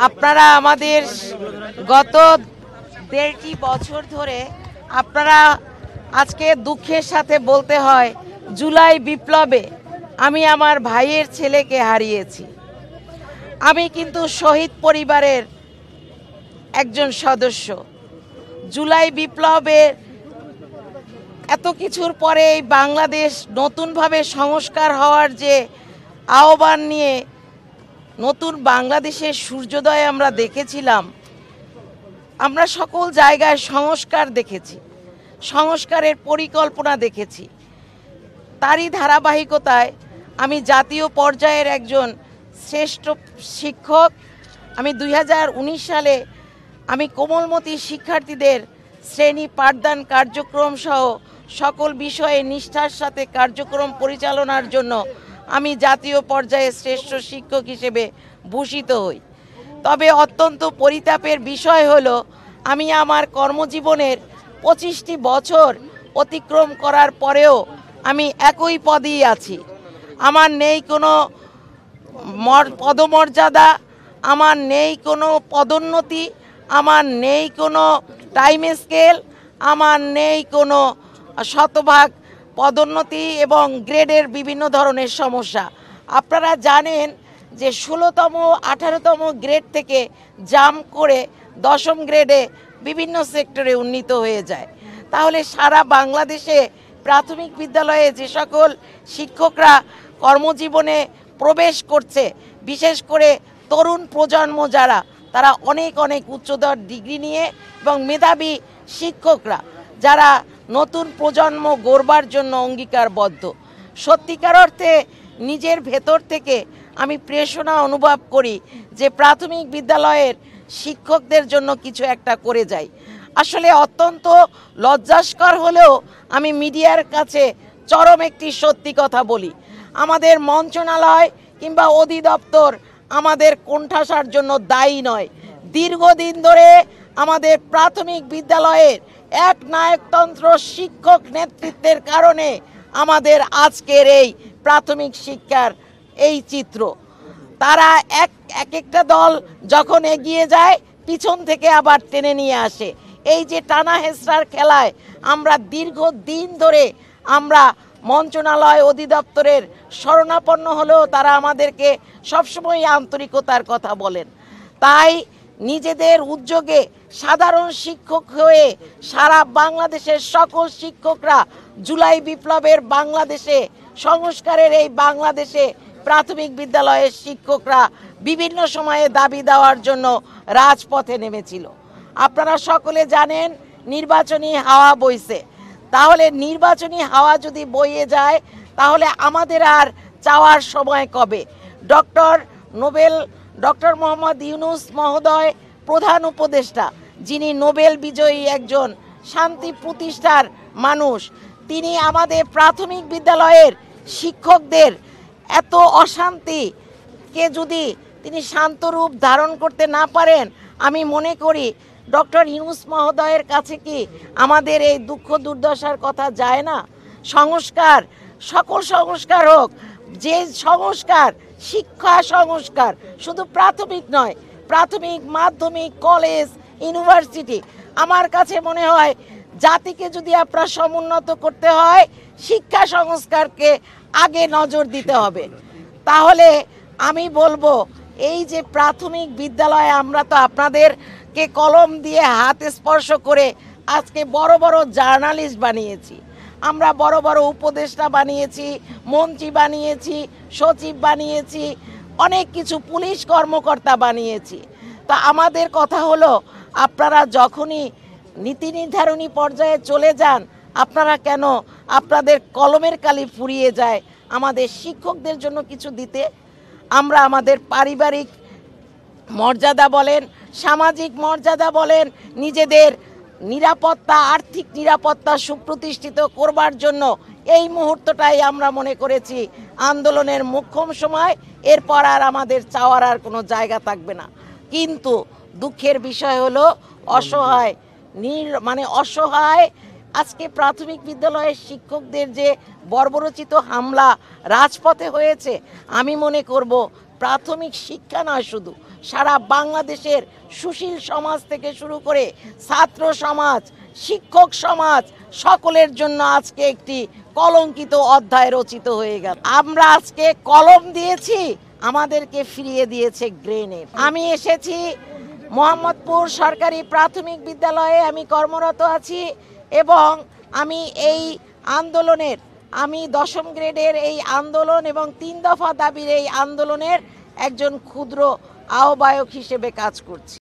আপনারা আমাদের গত 1.5 বছর ধরে আপনারা আজকে দুঃখের সাথে বলতে হয় জুলাই বিপ্লবে আমি আমার ভাইয়ের ছেলেকে হারিয়েছি। আমি কিন্তু শহীদ পরিবারের একজন সদস্য। জুলাই বিপ্লবের এত কিছুর পরে এই বাংলাদেশ নতুনভাবে সংস্কার হওয়ার যে আহ্বান নিয়ে নতুন বাংলাদেশের সূর্যোদয় আমরা দেখেছিলাম। আমরা সকল জায়গায় সংস্কার দেখেছি, সংস্কারের পরিকল্পনা দেখেছি। তারই ধারাবাহিকতায় আমি জাতীয় পর্যায়ের একজন শ্রেষ্ঠ শিক্ষক। আমি 2019 সালে আমি কোমলমতি শিক্ষার্থীদের শ্রেণী পাঠদান কার্যক্রম সহ সকল বিষয়ে নিষ্ঠার সাথে কার্যক্রম পরিচালনার জন্য আমি জাতীয় পর্যায়ে শ্রেষ্ঠ শিক্ষক হিসেবে ভূষিত হই। তবে অত্যন্ত পরিতাপের বিষয় হলো আমি আমার কর্মজীবনের 25টি বছর অতিক্রম করার পরেও আমি একই পদেই আছি। আমার নেই কোনো পদমর্যাদা, আমার নেই কোনো পদোন্নতি, আমার নেই কোনো টাইম স্কেল, আমার নেই কোনো শতভাগ পদোন্নতি এবং গ্রেডের বিভিন্ন ধরনের সমস্যা। আপনারা জানেন যে 16তম 18তম গ্রেড থেকে জাম্প করে 10ম গ্রেডে বিভিন্ন সেক্টরে উন্নীত হয়ে যায়। তাহলে সারা বাংলাদেশে প্রাথমিক বিদ্যালয়ে যে সকল শিক্ষকরা কর্মজীবনে প্রবেশ করছে, বিশেষ করে তরুণ প্রজন্ম যারা, তারা অনেক অনেক উচ্চতর ডিগ্রি নিয়ে এবং মেধাবী শিক্ষকরা যারা নতুন প্রজন্ম গড়বার জন্য অঙ্গীকারবদ্ধ। সত্যিকার অর্থে নিজের ভেতর থেকে আমি প্রেরণা অনুভব করি যে প্রাথমিক বিদ্যালয়ের শিক্ষকদের জন্য কিছু একটা করে যাই। আসলে অত্যন্ত লজ্জাস্কর হলেও আমি মিডিয়ার কাছে চরম একটি সত্যি কথা বলি। আমাদের মন্ত্রণালয় কিংবা অধিদপ্তর আমাদের কোণঠাসার জন্য দায়ী নয়। দীর্ঘদিন ধরে আমাদের প্রাথমিক বিদ্যালয়ের এক নায়কতন্ত্র শিক্ষক নেতৃত্বের কারণে আমাদের আজকের এই প্রাথমিক শিক্ষার এই চিত্র। তারা একটা দল যখন এগিয়ে যায় পিছন থেকে আবার টেনে নিয়ে আসে। এই যে টানা হেঁচড়ার খেলায় আমরা দীর্ঘদিন ধরে আমরা মন্ত্রণালয় অধিদপ্তরের শরণাপন্ন হলেও তারা আমাদেরকে সবসময় আন্তরিকতার কথা বলেন। তাই নিজেদের উদ্যোগে সাধারণ শিক্ষক হয়ে সারা বাংলাদেশের সকল শিক্ষকরা জুলাই বিপ্লবের বাংলাদেশে, সংস্কারের এই বাংলাদেশে প্রাথমিক বিদ্যালয়ের শিক্ষকরা বিভিন্ন সময়ে দাবি দেওয়ার জন্য রাজপথে নেমেছিল। আপনারা সকলে জানেন নির্বাচনী হাওয়া বইছে। তাহলে নির্বাচনী হাওয়া যদি বইয়ে যায় তাহলে আমাদের আর চাওয়ার সময় কবে? ডক্টর মোহাম্মদ ইউনূস মহোদয় প্রধান উপদেষ্টা, যিনি নোবেল বিজয়ী একজন শান্তি প্রতিষ্ঠার মানুষ, তিনি আমাদের প্রাথমিক বিদ্যালয়ের শিক্ষকদের এত অশান্তিকে যদি তিনি শান্ত রূপ ধারণ করতে না পারেন, আমি মনে করি ডক্টর ইউনূস মহোদয়ের কাছে কি আমাদের এই দুঃখ দুর্দশার কথা যায় না? সংস্কার, সকল সংস্কার হোক, যে সংস্কার, শিক্ষা সংস্কার শুধু প্রাথমিক নয়, প্রাথমিক, মাধ্যমিক, কলেজ, ইউনিভার্সিটি। আমার কাছে মনে হয় জাতিকে যদি আপনার সমুন্নত করতে হয় শিক্ষা সংস্কারকে আগে নজর দিতে হবে। তাহলে আমি বলবো এই যে প্রাথমিক বিদ্যালয়ে আমরা তো আপনাদেরকে কলম দিয়ে হাত স্পর্শ করে আজকে বড় বড় জার্নালিস্ট বানিয়েছি, আমরা বড় বড় উপদেষ্টা বানিয়েছি, মন্ত্রী বানিয়েছি, সচিব বানিয়েছি, অনেক কিছু, পুলিশ কর্মকর্তা বানিয়েছি। তা আমাদের কথা হলো আপনারা যখনই নীতি নির্ধারণী পর্যায়ে চলে যান, আপনারা কেন আপনাদের কলমের কালি ফুরিয়ে যায় আমাদের শিক্ষকদের জন্য কিছু দিতে? আমরা আমাদের পারিবারিক মর্যাদা বলেন, সামাজিক মর্যাদা বলেন, নিজেদের নিরাপত্তা, আর্থিক নিরাপত্তা সুপ্রতিষ্ঠিত করবার জন্য এই মুহূর্তটাই আমরা মনে করেছি আন্দোলনের মোক্ষম সময়। এরপর আর আমাদের চাওয়ার আর কোনো জায়গা থাকবে না। কিন্তু দুঃখের বিষয় হলো অসহায় আজকে প্রাথমিক বিদ্যালয়ের শিক্ষকদের যে বর্বরচিত হামলা রাজপথে হয়েছে, আমি মনে করব প্রাথমিক শিক্ষা নয়, শুধু সারা বাংলাদেশের সুশীল সমাজ থেকে শুরু করে ছাত্র সমাজ, শিক্ষক সমাজ সকলের জন্য আজকে একটি কলঙ্কিত অধ্যায় রচিত হয়ে গেল। আমরা আজকে কলম দিয়েছি, আমাদেরকে ফিরিয়ে দিয়েছে গ্রেনেড। আমি এসেছি মোহাম্মদপুর সরকারি প্রাথমিক বিদ্যালয়ে, আমি কর্মরত আছি এবং আমি এই আন্দোলনের, আমি 10ম গ্রেডের এই আন্দোলন এবং 3 দফা দাবির এই আন্দোলনের একজন ক্ষুদ্র আহ্বায়ক হিসেবে কাজ করছি।